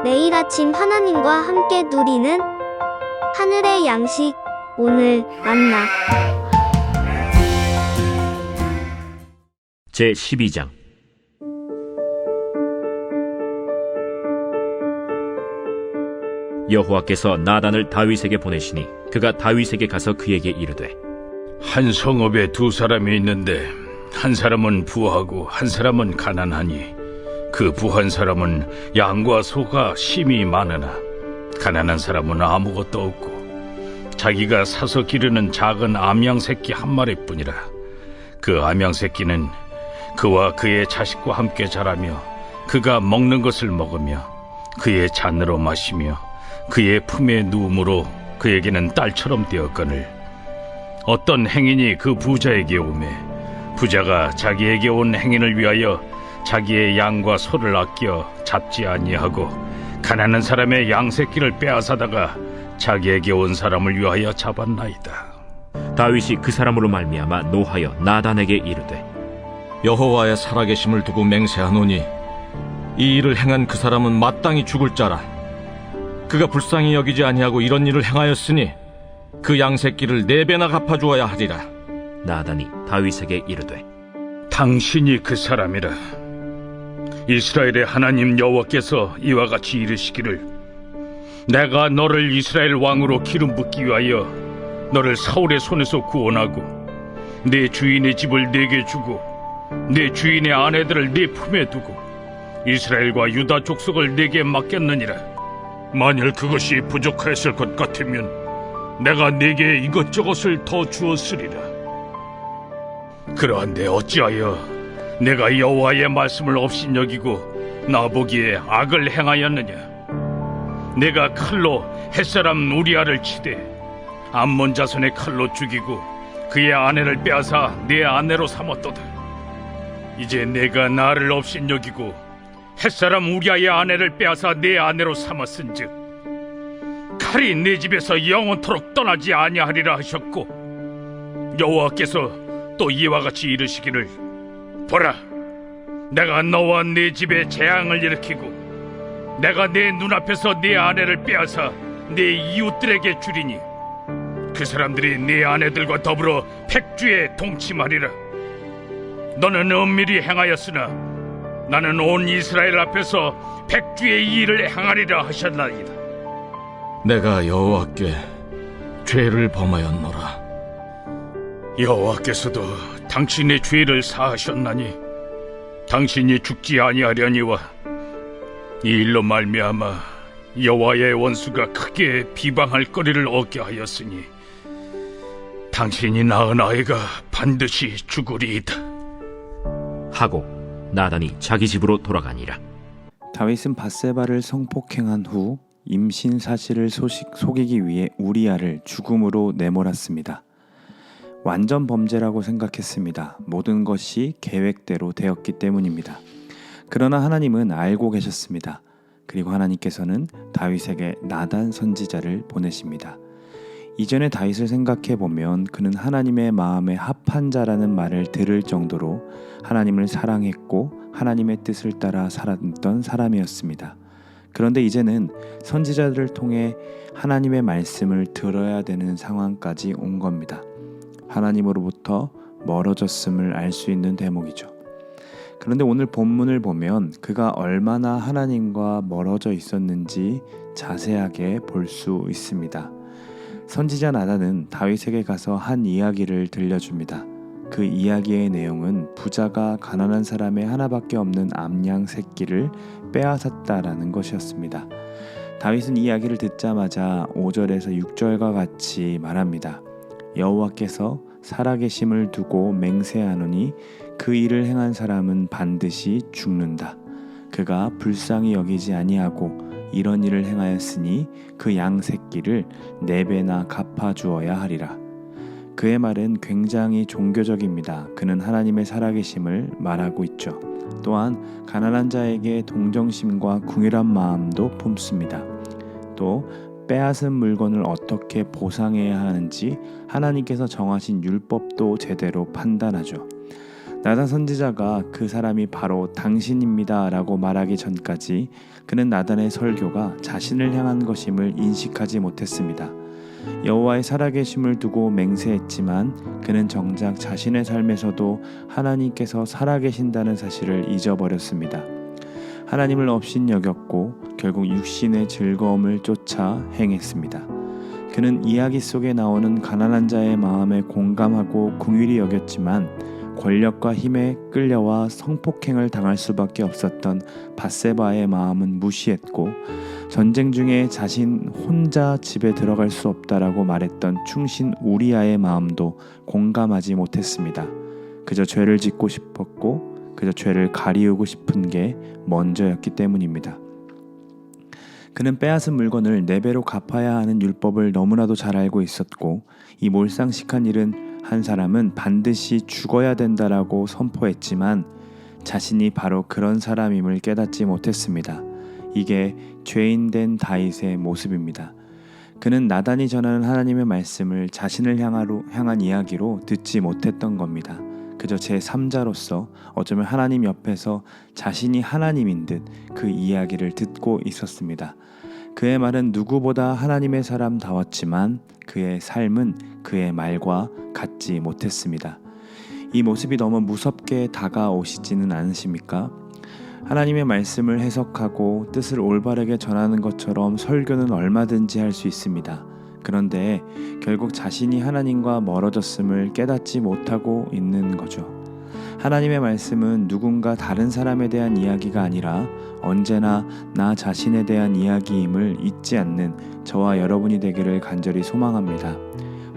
매일 아침 하나님과 함께 누리는 하늘의 양식, 오늘 만나. 제12장. 여호와께서 나단을 다윗에게 보내시니 그가 다윗에게 가서 그에게 이르되, 한 성읍에 두 사람이 있는데 한 사람은 부하고 한 사람은 가난하니 그 부한 사람은 양과 소가 심히 많으나 가난한 사람은 아무것도 없고 자기가 사서 기르는 작은 암양 새끼 한 마리뿐이라. 그 암양 새끼는 그와 그의 자식과 함께 자라며 그가 먹는 것을 먹으며 그의 잔으로 마시며 그의 품에 누움으로 그에게는 딸처럼 되었거늘, 어떤 행인이 그 부자에게 오매 부자가 자기에게 온 행인을 위하여 자기의 양과 소를 아껴 잡지 아니하고 가난한 사람의 양 새끼를 빼앗아다가 자기에게 온 사람을 위하여 잡았나이다. 다윗이 그 사람으로 말미암아 노하여 나단에게 이르되, 여호와의 살아계심을 두고 맹세하노니 이 일을 행한 그 사람은 마땅히 죽을 자라. 그가 불쌍히 여기지 아니하고 이런 일을 행하였으니 그 양새끼를 4배나 갚아주어야 하리라. 나단이 다윗에게 이르되, 당신이 그 사람이라. 이스라엘의 하나님 여호와께서 이와 같이 이르시기를, 내가 너를 이스라엘 왕으로 기름 붓기 위하여 너를 사울의 손에서 구원하고 내 주인의 집을 네게 주고 내 주인의 아내들을 네 품에 두고 이스라엘과 유다 족속을 네게 맡겼느니라. 만일 그것이 부족하였을 것 같으면 내가 네게 이것저것을 더 주었으리라. 그러한데 어찌하여 내가 여호와의 말씀을 업신여기고 나보기에 악을 행하였느냐? 내가 칼로 햇사람 우리아를 치되 암몬 자손의 칼로 죽이고 그의 아내를 빼앗아 내 아내로 삼았도다. 이제 내가 나를 업신여기고 햇사람 우리아의 아내를 빼앗아 내 아내로 삼았은즉 칼이 내 집에서 영원토록 떠나지 아니하리라 하셨고, 여호와께서 또 이와 같이 이르시기를, 보라, 내가 너와 네 집에 재앙을 일으키고 내가 내 눈앞에서 네 아내를 빼앗아 네 이웃들에게 주리니 그 사람들이 네 아내들과 더불어 백주에 동침하리라. 너는 은밀히 행하였으나 나는 온 이스라엘 앞에서 백주의 이 일을 행하리라 하셨나이다. 내가 여호와께 죄를 범하였노라. 여호와께서도 당신의 죄를 사하셨나니 당신이 죽지 아니하려니와 이 일로 말미암아 여호와의 원수가 크게 비방할 거리를 얻게 하였으니 당신이 낳은 아이가 반드시 죽으리이다 하고 나단이 자기 집으로 돌아가니라. 다윗은 밧세바를 성폭행한 후 임신 사실을 속이기 위해 우리아를 죽음으로 내몰았습니다. 완전 범죄라고 생각했습니다. 모든 것이 계획대로 되었기 때문입니다. 그러나 하나님은 알고 계셨습니다. 그리고 하나님께서는 다윗에게 나단 선지자를 보내십니다. 이전의 다윗을 생각해보면 그는 하나님의 마음에 합한 자라는 말을 들을 정도로 하나님을 사랑했고 하나님의 뜻을 따라 살았던 사람이었습니다. 그런데 이제는 선지자들을 통해 하나님의 말씀을 들어야 되는 상황까지 온 겁니다. 하나님으로부터 멀어졌음을 알 수 있는 대목이죠. 그런데 오늘 본문을 보면 그가 얼마나 하나님과 멀어져 있었는지 자세하게 볼 수 있습니다. 선지자 나단은 다윗에게 가서 한 이야기를 들려줍니다. 그 이야기의 내용은 부자가 가난한 사람의 하나밖에 없는 암양 새끼를 빼앗았다라는 것이었습니다. 다윗은 이 이야기를 듣자마자 5절에서 6절과 같이 말합니다. 여호와께서 살아계심을 두고 맹세하노니 그 일을 행한 사람은 반드시 죽는다. 그가 불쌍히 여기지 아니하고 이런 일을 행하였으니 그 양 새끼를 4배나 갚아주어야 하리라. 그의 말은 굉장히 종교적입니다. 그는 하나님의 살아계심을 말하고 있죠. 또한 가난한 자에게 동정심과 궁휼한 마음도 품습니다. 또 빼앗은 물건을 어떻게 보상해야 하는지 하나님께서 정하신 율법도 제대로 판단하죠. 나단 선지자가 그 사람이 바로 당신입니다 라고 말하기 전까지 그는 나단의 설교가 자신을 향한 것임을 인식하지 못했습니다. 여호와의 살아계심을 두고 맹세했지만 그는 정작 자신의 삶에서도 하나님께서 살아계신다는 사실을 잊어버렸습니다. 하나님을 업신여겼고 결국 육신의 즐거움을 쫓아 행했습니다. 그는 이야기 속에 나오는 가난한 자의 마음에 공감하고 긍휼히 여겼지만 권력과 힘에 끌려와 성폭행을 당할 수밖에 없었던 밧세바의 마음은 무시했고 전쟁 중에 자신 혼자 집에 들어갈 수 없다라고 말했던 충신 우리아의 마음도 공감하지 못했습니다. 그저 죄를 짓고 싶었고 그저 죄를 가리우고 싶은 게 먼저였기 때문입니다. 그는 빼앗은 물건을 4배로 갚아야 하는 율법을 너무나도 잘 알고 있었고 이 몰상식한 일은 한 사람은 반드시 죽어야 된다라고 선포했지만 자신이 바로 그런 사람임을 깨닫지 못했습니다. 이게 죄인된 다윗의 모습입니다. 그는 나단이 전하는 하나님의 말씀을 자신을 향한 이야기로 듣지 못했던 겁니다. 그저 제3자로서 어쩌면 하나님 옆에서 자신이 하나님인 듯 그 이야기를 듣고 있었습니다. 그의 말은 누구보다 하나님의 사람다웠지만 그의 삶은 그의 말과 같지 못했습니다. 이 모습이 너무 무섭게 다가오시지는 않으십니까? 하나님의 말씀을 해석하고 뜻을 올바르게 전하는 것처럼 설교는 얼마든지 할 수 있습니다. 그런데 결국 자신이 하나님과 멀어졌음을 깨닫지 못하고 있는 거죠. 하나님의 말씀은 누군가 다른 사람에 대한 이야기가 아니라 언제나 나 자신에 대한 이야기임을 잊지 않는 저와 여러분이 되기를 간절히 소망합니다.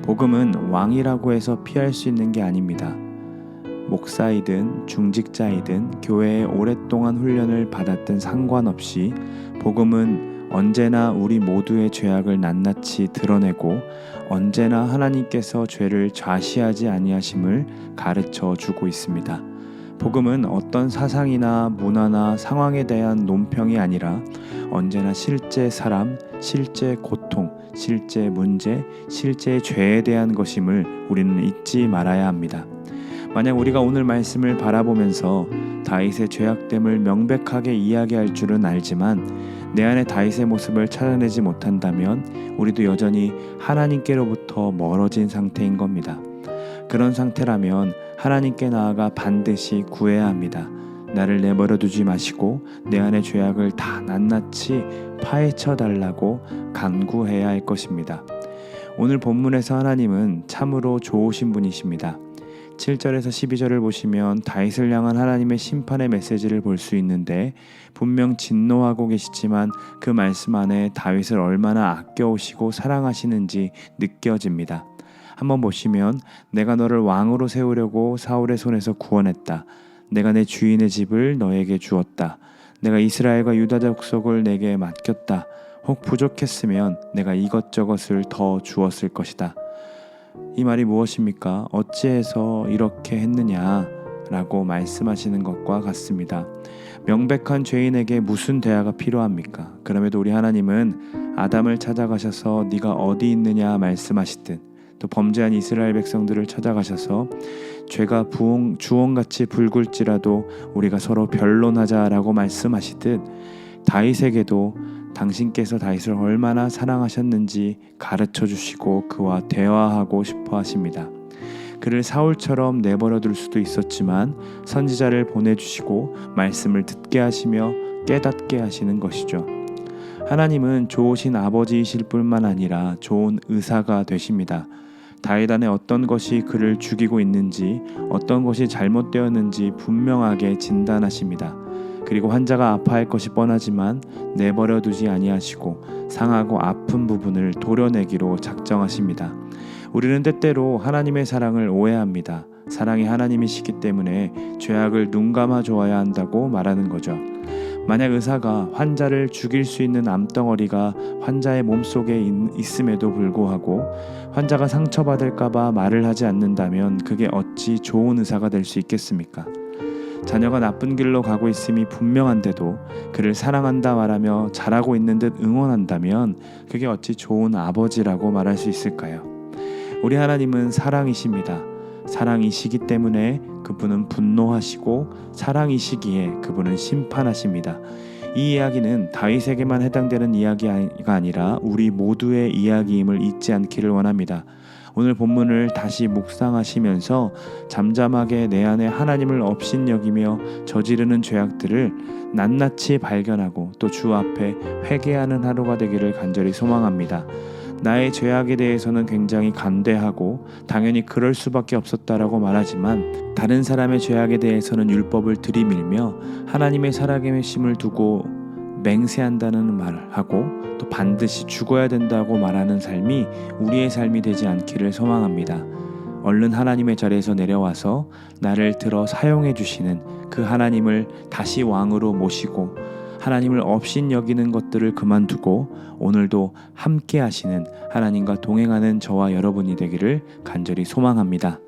복음은 왕이라고 해서 피할 수 있는 게 아닙니다. 목사이든 중직자이든 교회에 오랫동안 훈련을 받았든 상관없이 복음은 언제나 우리 모두의 죄악을 낱낱이 드러내고 언제나 하나님께서 죄를 좌시하지 아니하심을 가르쳐 주고 있습니다. 복음은 어떤 사상이나 문화나 상황에 대한 논평이 아니라 언제나 실제 사람, 실제 고통, 실제 문제, 실제 죄에 대한 것임을 우리는 잊지 말아야 합니다. 만약 우리가 오늘 말씀을 바라보면서 다윗의 죄악됨을 명백하게 이야기할 줄은 알지만 내 안에 다윗의 모습을 찾아내지 못한다면 우리도 여전히 하나님께로부터 멀어진 상태인 겁니다. 그런 상태라면 하나님께 나아가 반드시 구해야 합니다. 나를 내버려 두지 마시고 내 안의 죄악을 다 낱낱이 파헤쳐 달라고 간구해야 할 것입니다. 오늘 본문에서 하나님은 참으로 좋으신 분이십니다. 7절에서 12절을 보시면 다윗을 향한 하나님의 심판의 메시지를 볼 수 있는데 분명 진노하고 계시지만 그 말씀 안에 다윗을 얼마나 아껴오시고 사랑하시는지 느껴집니다. 한번 보시면 내가 너를 왕으로 세우려고 사울의 손에서 구원했다. 내가 내 주인의 집을 너에게 주었다. 내가 이스라엘과 유다 족속을 내게 맡겼다. 혹 부족했으면 내가 이것저것을 더 주었을 것이다. 이 말이 무엇입니까? 어찌해서 이렇게 했느냐 라고 말씀하시는 것과 같습니다. 명백한 죄인에게 무슨 대화가 필요합니까? 그럼에도 우리 하나님은 아담을 찾아가셔서 네가 어디 있느냐 말씀하시듯 또 범죄한 이스라엘 백성들을 찾아가셔서 죄가 주홍같이 붉을지라도 우리가 서로 변론하자라고 말씀하시듯 다윗에게도 당신께서 다윗을 얼마나 사랑하셨는지 가르쳐 주시고 그와 대화하고 싶어 하십니다. 그를 사울처럼 내버려 둘 수도 있었지만 선지자를 보내주시고 말씀을 듣게 하시며 깨닫게 하시는 것이죠. 하나님은 좋으신 아버지이실 뿐만 아니라 좋은 의사가 되십니다. 다윗 안에 어떤 것이 그를 죽이고 있는지 어떤 것이 잘못되었는지 분명하게 진단하십니다. 그리고 환자가 아파할 것이 뻔하지만 내버려 두지 아니하시고 상하고 아픈 부분을 도려내기로 작정하십니다. 우리는 때때로 하나님의 사랑을 오해합니다. 사랑이 하나님이시기 때문에 죄악을 눈감아 주어야 한다고 말하는 거죠. 만약 의사가 환자를 죽일 수 있는 암덩어리가 환자의 몸속에 있음에도 불구하고 환자가 상처받을까봐 말을 하지 않는다면 그게 어찌 좋은 의사가 될 수 있겠습니까? 자녀가 나쁜 길로 가고 있음이 분명한데도 그를 사랑한다 말하며 잘하고 있는 듯 응원한다면 그게 어찌 좋은 아버지라고 말할 수 있을까요? 우리 하나님은 사랑이십니다. 사랑이시기 때문에 그분은 분노하시고 사랑이시기에 그분은 심판하십니다. 이 이야기는 다윗에게만 해당되는 이야기가 아니라 우리 모두의 이야기임을 잊지 않기를 원합니다. 오늘 본문을 다시 묵상하시면서 잠잠하게 내 안에 하나님을 업신여기며 저지르는 죄악들을 낱낱이 발견하고 또 주 앞에 회개하는 하루가 되기를 간절히 소망합니다. 나의 죄악에 대해서는 굉장히 간대하고 당연히 그럴 수밖에 없었다라고 말하지만 다른 사람의 죄악에 대해서는 율법을 들이밀며 하나님의 살아계심을 두고 맹세한다는 말을 하고 또 반드시 죽어야 된다고 말하는 삶이 우리의 삶이 되지 않기를 소망합니다. 얼른 하나님의 자리에서 내려와서 나를 들어 사용해 주시는 그 하나님을 다시 왕으로 모시고 하나님을 업신여기는 것들을 그만두고 오늘도 함께 하시는 하나님과 동행하는 저와 여러분이 되기를 간절히 소망합니다.